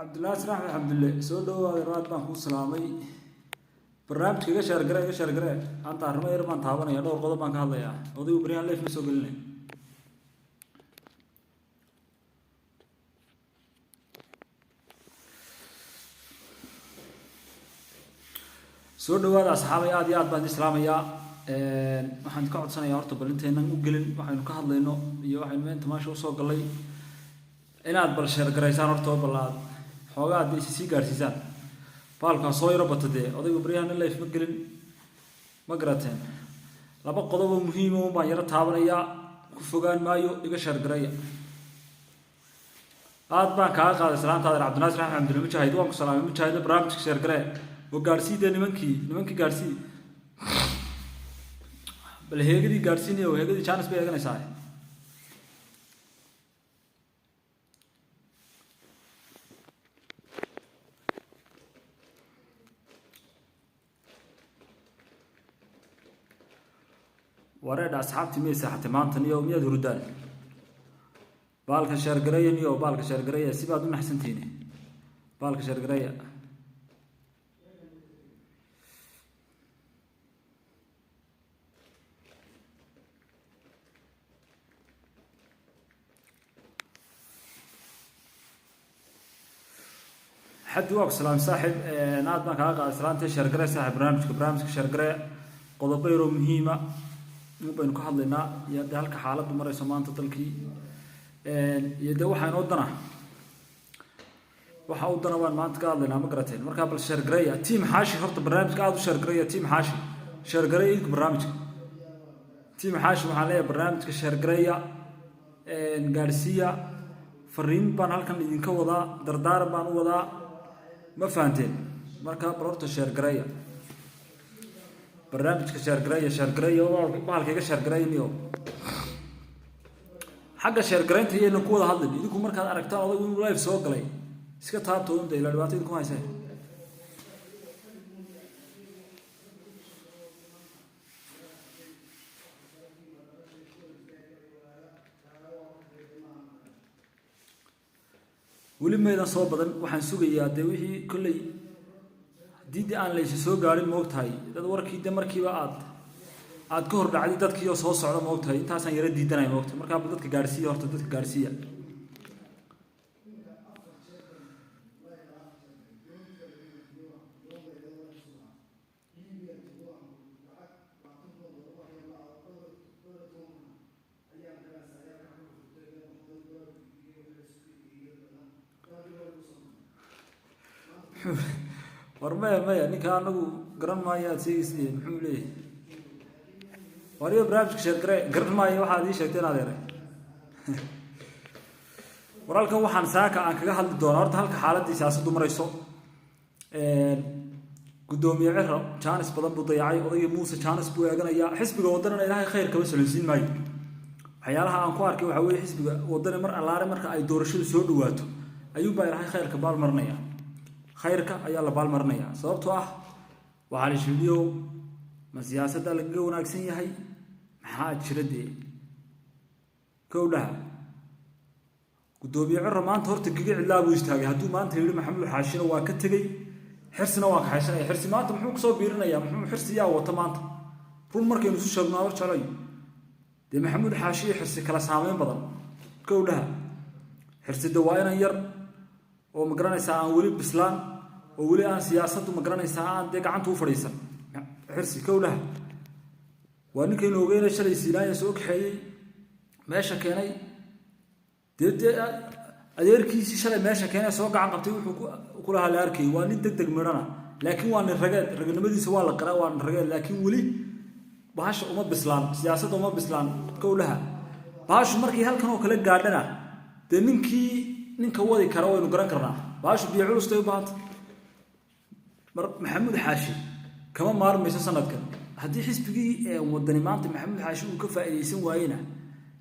cabdilnaasir axmed cabdulle soo dhowaaday raad baan kuu salaamay. barnaamijka iga sheergare anta arrimo yar baan taabanaya, dhowr qodob baan ka hadlayaa. odaygu baryahan leef ma soo gelinay. soo dhawaada asxaabay, aad iyo aad baan islaamayaa. waxaan ka codsanayaa horta bal intaynan u gelin waxaynu ka hadlayno iyo waxaynu maanta maasha usoo galay inaad bal sheergaraysaan horta bal aad xoogaa hadda sii gaarsiisaan. baalkaa soo yaro bata dee odaygu baryahan leef ma gelin, ma garateen. laba qodob oo muhiim ah baan yaro taabanayaa, ku fogaan maayo, iga sheergaraya. aad baan kaaga qaaday salaantaada cabdinaasir axmed cabdulle mujaahid, waan ku salaamay mujaahid. barnaamijka sheergaree oo gaarsiide nimankii gaarsii bal heegadii gaarsiinaya oo heegadii jaanis bay eeganaysaa. wareedha asxaabtii miyay seexatay maanta niyo miyaad hurdaan? baalka sheergareeya niyo baalka sheergareeya si baad u naxsantihiin. baalka sheergareeya حد واقف سلام صاحب ناد ما كاقا سلامتي شرقري صاحب برنامجك شرقري qodobo yar oo muhiima baynu ka hadlaynaa iyo halka xaaladdu marayso maanta dalkii iyo de waxaan u dana waan maanta ka hadlaynaa, ma garateen. markaa bal sheergareeya tiim xaashi horta barnaamijka aad u sheergareeya. tiim xaashi sheergareeya idinku barnaamijka tiim xaashi waxaan leeyahay barnaamijka sheergareeya gaarsiiya. fariin baan halkan idinka wadaa, dardaaran baan u wadaa, ma fahanteen. markaa bal horta sheergareeya barnaamijka sheergareeya bahalka iga sheergareeyniyo xagga sheergareynta iyayna ku wada hadlin. idinku markaad aragtaan odaygu inuu live soo galay iska taabtoonta ilaa dhibaato idinku hayseen. weli maydan soo badan, waxaan sugayaa dee wixii kolley haddii aan laysi soo gaarin moogtahay dad warkii de markiiba aad ka hor dhacday dadkiioo soo socda moogtahay. intaasaan yaro diidanaya moogtahay. markaaba dadka gaarsiiya horta dadka gaarsiiya. war maya ninka anagu garan maayo aad sheegaysa muxuu leeyahay. wariyo barnaamijka sheergare garan maayo waxaad ii sheegteen adeere. waralkan waxaan saaka aan kaga hadli doonaa horta halka xaaladii siyaasaddu marayso. gudoomiye ciro jaanis badan buu dayacay, odayga muuse jaanis buu eeganayaa. xisbiga wadanana ilaahay khayr kama salansiin maayo. waxyaalaha aan ku arkay waxaa weeye xisbiga wadani mar allaare marka ay doorashadu soo dhawaato ayuunbaa ilaahay khayrka baalmarinaya. khayrka ayaa la baalmarinayaa sababtoo ah waxaa la shiliyo ma siyaasadda lagaga wanaagsan yahay maxaa jira dee kowdhaha. gudoomiye ciro maanta horta giga cidlaa buu istaagay. hadduu maanta yidhi maxamuud xaashina waa ka tegey, xirsina waa kaxaysanaya. xirsi maanta muxuu kusoo biirinayaa? muxuu xirsi yaa wata maanta? run markaynu isu sheegno war jeclay dee maxamuud xaashi iyo xirsi kala saameyn badan kowdhaha. xirsida waa inan yar oo ma garanaysaa aan weli bislaan oo weli aan siyaasaddu ma garanaysaa aan dee gacanta u fadhiisan. xirsi kowdhaha waa ninkaynu ogeyna shalay siinaaya soo kaxeeyey meesha keenay dee adeerkiisii shalay meesha keenay soo gacan qabtay. wuxuu ku lahaa la arkayay waa nin deg midhana, laakiin waa nin rageed. ragnimadiisa waa la qaraa, waa nin rageed, laakiin weli bahasha uma bislaan, siyaasadda uma bislaan kowdhaha. bahashu markii halkan oo kale gaadhana dee ninka wadi kara waynu garan karnaa. bahashu biyo culustay u baahanta. maxamuud xaashi kama maarmayso sanadkan. haddii xisbigii wadani maanta maxamuud xaashi uu ka faa'iidaysan waayena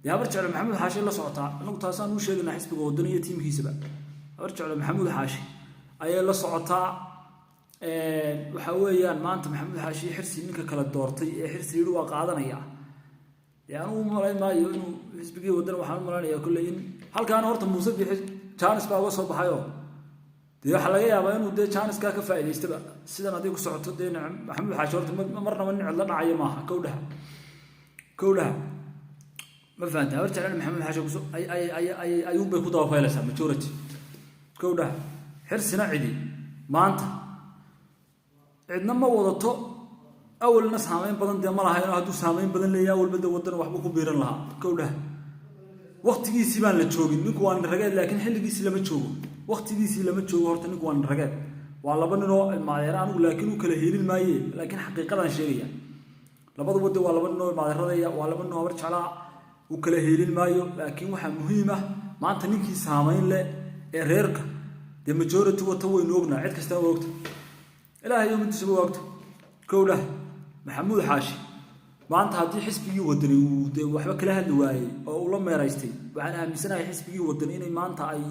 dee habar jeclo maxamuud xaashi la socotaa. anagu taasaan u sheegaynaa xisbiga wadani iyo tiimkiisaba. habar jeclo maxamuud xaashi ayay la socotaa. waxa weeyaan maanta maxamuud xaashi xirsi ninka kala doortay ee xirsi yidhi waa qaadanaya. يعني ومالين ما ينو حسبي ودنا وحنا مالين يا كل إن هل كان هرت موسى بيح جانس بقى وصل بحياة dee waxa laga yaabaa inuu dee janiska ka faa'iideystaba sidan adiga ku socoto dee maxamuud xaashi horta marnaba nicid la dhacayo maaha kowdhaha ma fahamtay habar jecel maxamuud xaashi ayuunbay ku dabafaylaysaa majority kowdhaha xirsina cidi maanta cidna ma wadato awalna saamayn badan dee ma lahayn hadduu saamayn badan leeyahay awalba dee wadana waxba ku biiran lahaa kowdhaha waqtigiisii baan la joogin ninku waa rageed laakiin xilligiisii lama joogo waqtigiisii lama joogo horta ninku waa rageed waa laba nin oo maadeer anigu laakiin uu kala helin maaye laakiin xaqiiqadan sheegaya labaduba dee waa laba nin oo maadeeradaya waa laba nin oo habar jeclaa uu kala helin maayo laakiin waxaa muhiim ah maanta ninkii saamayn leh ee reerka dee majority wata waynu ognaa cid kastaba waa ogta ilaahay umadiisaba waa ogta kowdhaha maxamuud xaashi maanta haddii xisbigii wadani uu dee waxba kala hadli waayey oo uu la meeraystay waxaan aaminsanahay xisbigii wadani inay maanta ay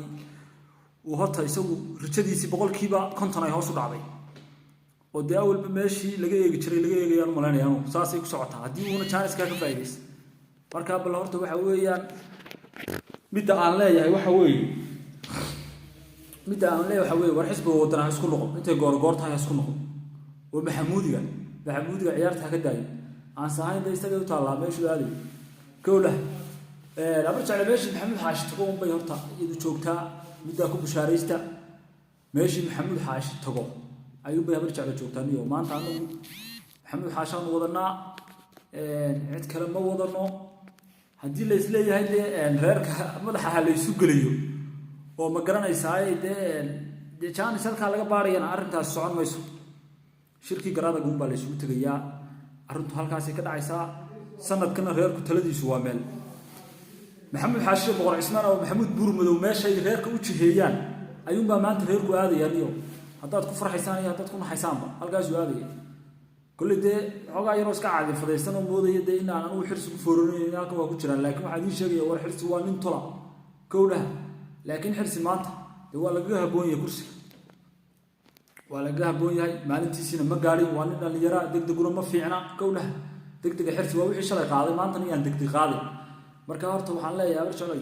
uu horta isagu rajadiisii boqolkiiba 50 ay hoos u dhacday oo dee awalba meeshii laga eegi jiray laga eegayaan malaynayaa saasay ku socotaa haddii uuna janiska ka faa'iideysto marka bal horta waxa weeyaan midda aan leeyahay waxa weeye war xisbiga wadana isku noqo intay goortahay isku noqo oo maxamuudiga ciyaarta ka daayo aan sahayn day isaga u taala meeshu aaday kowlah abar jecel meeshii maxamuud xaashi tago bay horta iyadu joogtaa midda ku bishaaraysta meeshii maxamuud xaashi tago ayuu bay abar jecel joogtaa niyo maanta anagu maxamuud xaashi aan wadanaa cid kale ma wadano haddii la isleeyahay dee reerka madaxa la isu geliyo oo ma garanaysaa dee jaanis halkaa laga baarayana arrintaas socon mayso shirkii garaada guun baa la isugu tegayaa arrintu halkaasay ka dhacaysaa sanadkana reerku taladiisu waa meel maxamuud xaashi boqor cismaan oo maxamuud buurmadow meeshay reerka u jiheeyaan ayuunbaa maanta reerku aadayaan iyo haddaad ku farxaysaan iyo haddaad ku naxaysaanba halkaasuu aadaya kolley dee xoogaa yaroo iska caadifadaysan oo moodaya dee inaan anugu xirsi ku fooranayn halkan waa ku jiraan laakiin waxaa idiin sheegaya war xirsi waa nin tola kowdhaha laakiin xirsi maanta dee waa lagaga habboon yahay kursiga waa lagaga habboon yahay maalintiisiina ma gaadhin waa nin dhallinyara degdeguna ma fiicna kowdhaha degdega xirsi waa wixii shalay qaaday maantana yaan degdeg qaaday marka horta waxaan leeyahay abar shalay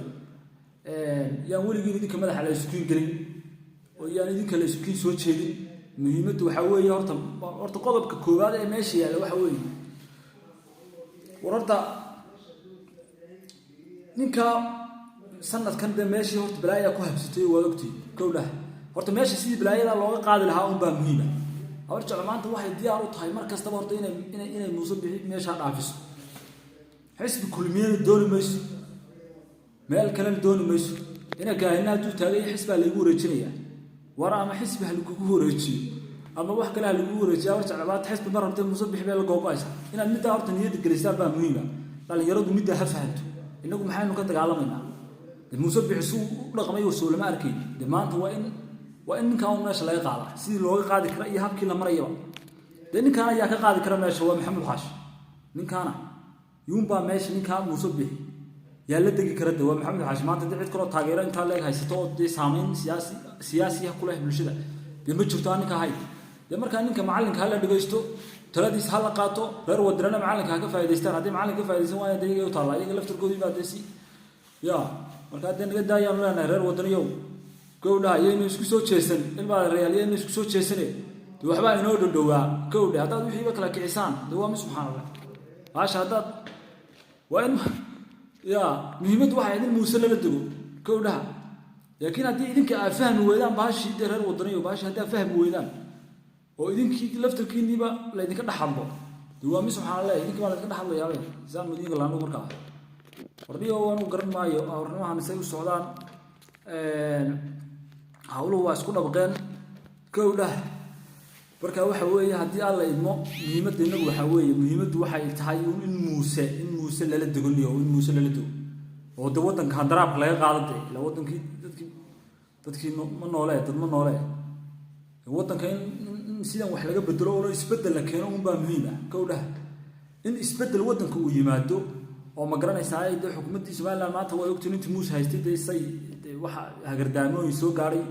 yaan weligiin idinka madaxa la isukiin gelin oo yaan idinka la isukiin soo jeedin muhiimaddu waxaa weeye horta qodobka koowaad ee meesha yaalla waxa weeye war horta ninka sanadkan dee meeshii horta balaayaa ku habsatay waad ogtay kowdhaha horta meesha sidii balaayada looga qaadi lahaa unbaa muhiima habar jecel maanta waxay diyaar u tahay mar kastaba horta inay muuse bixi meeshaa dhaafiso xisbi kulmiyana dooni mayso meel kalena dooni mayso ina gaahina hadduu taagay xisbaa laygu wareejinayaa war ama xisbi ha lagugu wareejiyo ama wax kale ha lagugu wareejiyo habar jecel maanta xisbi ma rabtay muuse bixi bee la googo'aysa inaad middaa horta niyadda gelisaan baa muhiima dhallinyaradu middaa ha fahanto innagu maxaynu ka dagaalamaynaa dee muuse bixi suu u dhaqmay wasoo lama arkay dee maanta waa in ninkaan un meesha laga qaadaa sidii looga qaadi kara iyo habkii la marayaba dee ninkaan ayaa ka qaadi kara meesha waa maxamuud xaashi ninkaana yuunbaa meesha ninkaa muuse bixi yaa la degi kara de waa maxamuud xaashi maanta dee cid kaloo taageero intaa leeg haysato oo dee saamayn siyaasiya ku leh bulshada dee ma jirto aan ninka ahayn dee markaa ninka macallinka ha la dhegaysto taladiis ha la qaato reer wadirana macallinka ha ka faa'idaystaan haddii macallinka ka faa'iidaysan waaya dee iyaga u taalla iyaga laftarkoodii baa dee si ya markaa dee naga daayaanu leenahay reer wadaniyow kowdhaha iyaynu isku soo jeesan ilmaa reyaal iyaynu isku soo jeesane dee waxbaa inoo dhowdhowaa kowdha haddaad wixiiba kala kicisaan dee waa mi subxaan allah baasha haddaad waa in ya muhiimaddu waxay idin muuse lala dego kowdhaha laakiin haddii idinka aad fahmi weydaan baashii dee reer wadaniyo baashii haddii aad fahmi weydaan oo idinkii laftarkiinniiba laydinka dhex hadlo dee waa mi subxaan allah idinkii baa laydinka dhex hadlayaabay isaan idinka laanu markaa wardhiyo waanu garan maayo hornimahan say u socdaan hawluhu waa isku dhabqeen kowdhah marka waxa weeye haddii alla idmo muhiimadda innagu waxaa weeye muhiimaddu waxay tahay in muuse lala degoniyo in muuse lala dego oo de waddanka handaraabka laga qaado dee ila waddankii dadkii ma noolee dad ma noolee waddanka in sidan wax laga bedelo oo isbeddel la keeno unbaa muhiim ah kowdhah in isbeddel waddanka uu yimaado oo ma garanaysaa dee xukuumaddii somaliland maanta waa ogtiin intii muuse haystay dee say waxa hagardaamooyin soo gaadhay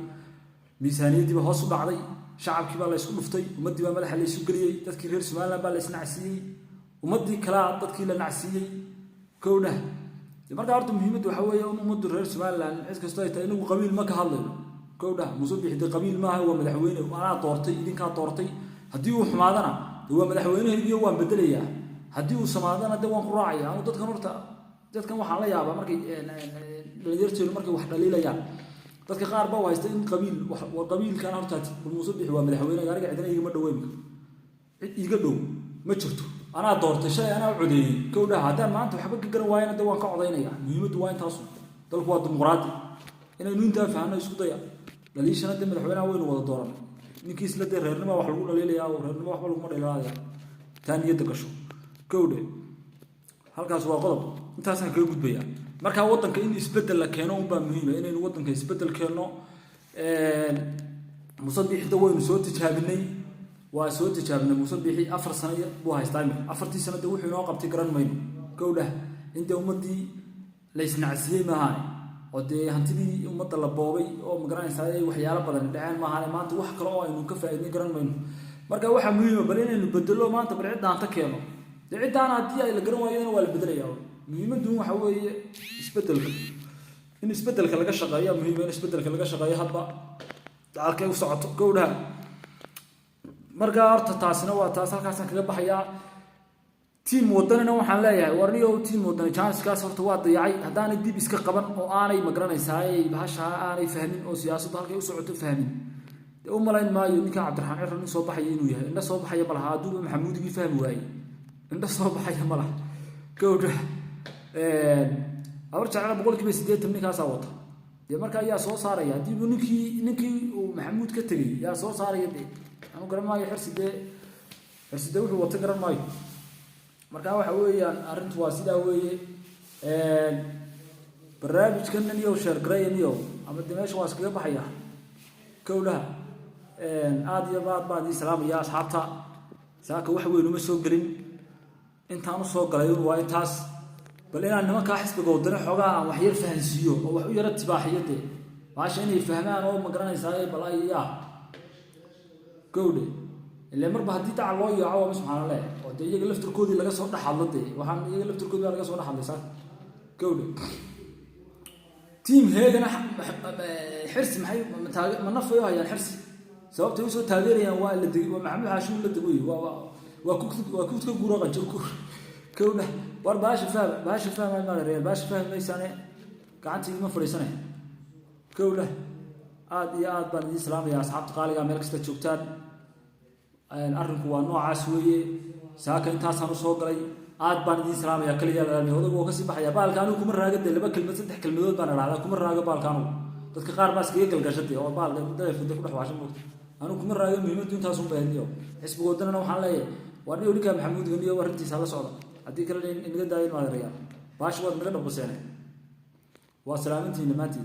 miisaaniyaddiiba hoos u dhacday shacabkii baa la isku dhuftay ummaddii baa madaxa la isu geliyey dadkii reer somaliland baa la isnacsiiyey ummaddii kalaa dadkii la nacsiiyey kowdhah markaa horta muhiimaddu waxaa weeye in ummaddu reer somaliland cid kastoo ay tahay inagu qabiil ma ka hadlayno كوده مصبح دي قبيل ما هو مدحوينه وانا دورتي idinka doortay hadii uu xumaadana waa madaxweynaha waan bedelayaa hadii uu samaadana de waan ku raacaya anu dadkan waxaan la yaabaa markay dhalinyarteedu markay wax dhaliilayaan dadka qaar baa haysta in qabiilkan horta mudubix waa madaxweynaha aniga cidina igama dhaweyn cid iga dhow ma jirto ana doortay shay ana codeeyay kowda hadaan maanta waxba ka garan waayana de waan ka codeynaya muhiimadu waa intaas dalku waa dimuqraadi inaynu intaa fahanno isku daya dhaliishana de madaxweynaha waynu wada dooran ninkii isla de reernimo wax lagu dhaliilayaa oo reernimo waxba lagu dhaliilaya taaniyada gasho kowda halkaas waa qodob intaasaan kaga gudbaya marka wadanka in isbedel la keeno baa muhiim ah inaynu wadanka isbedel keeno musaddiixda waynu soo tijaabinay waa soo tijaabinay musaddiixi 4 sano buu haystaa 4 sano de wuxuu inoo qabtay garan mayno kowda inta ummadii la isnacsiyay maaha oo de hantidii ummadda la boobay oo magaranaysaa waxyaalo badan dhaceen maaha maanta wax kale oo aynu ka faa'iidin garan mayno marka waxa muhiim ah bal inaynu bedelo maanta bal cidaan ta keeno de cidaan hadii ay la garan waayeen waa la bedelayaa muhiimadu waxa weeye isbedelka laga shaqeeyo muhiim in isbedelka laga shaqeeyo hadba halkay u socoto gowdha marka horta taasina waa taas halkaas kaga baxaya team wadanina waxaan leeyahay warniyo team wadan chance-kaas horta waa dayacay hadaan dib iska qaban oo aanay magaranaysaa bahasha aanay fahmin oo siyaasadda halkay u socoto fahmin u malayn maayo ninka Cabdiraxmaan Cirro soo baxay inuu yahay inta soo baxay bal haadu Maxamuudigi fahmi waayay inta soo baxay malaha gowdha awar jacayl boqolkiiba 80 ninkaas wata de marka ayaa soo saaraya hadii ninkii uu Maxamuud ka tagay yaa soo saaraya de anu garan maayo xirsidee wuxuu wata garan maayo marka waxa weeyaan arintu waa sida weeye barnaamijkan iyo share gareeyo ama dimeesha waa iskaga baxaya kowlaha aad iyo baad salaamaya asxaabta saaka wax weyn uma soo galin intaan soo galay waa intaas bal inaan nimanka xisbiga wadana xogaa aan wax yar fahansiyo oo wax u yara tibaaxiyade baasha inay fahmaan oo magaranaysaa bal ayaa gowde ilaa marba hadii tacal loo yaaco subxaanallah oo de iyaga laftirkoodii laga soo dhaxadlade waxaan iyaga laftirkoodii laga soo dhaxadlaysaa gowde team heegana xirsi maxay ma nafayo hayaan xirsi sababta uu soo taageerayaan waa la digay waa Maxamed Haashim la digay waa ku guuro qanjirku كونه war baasha fahmay ma reer baasha fahmaysanay gacantii ma fariisanay kowla aad iyo aad baan idin salaamaya asxaabta qaaliga meel kasta joogtaan arrinku waa noocaas weeye saaka intaasaan soo galay aad baan idin salaamaya kaliya odagu ka sii baxaya baalkaanu kuma raagade laba kelmad saddex kelmadood baan raacay kuma raaga baalkaanu dadka qaar baa iskaga galgashatay oo baalka dadka ku dhaxwaashan moogta anu kuma raaga muhiimadu intaas u baahanyo xisbigoodana waxaan leeyahay waa niyo ninka Maxamuud ganiyo warintiisa la socda hadii kale in naga daayin ma reeyaan baash wad naga dhabbaseenay waa salaamantii nimaantii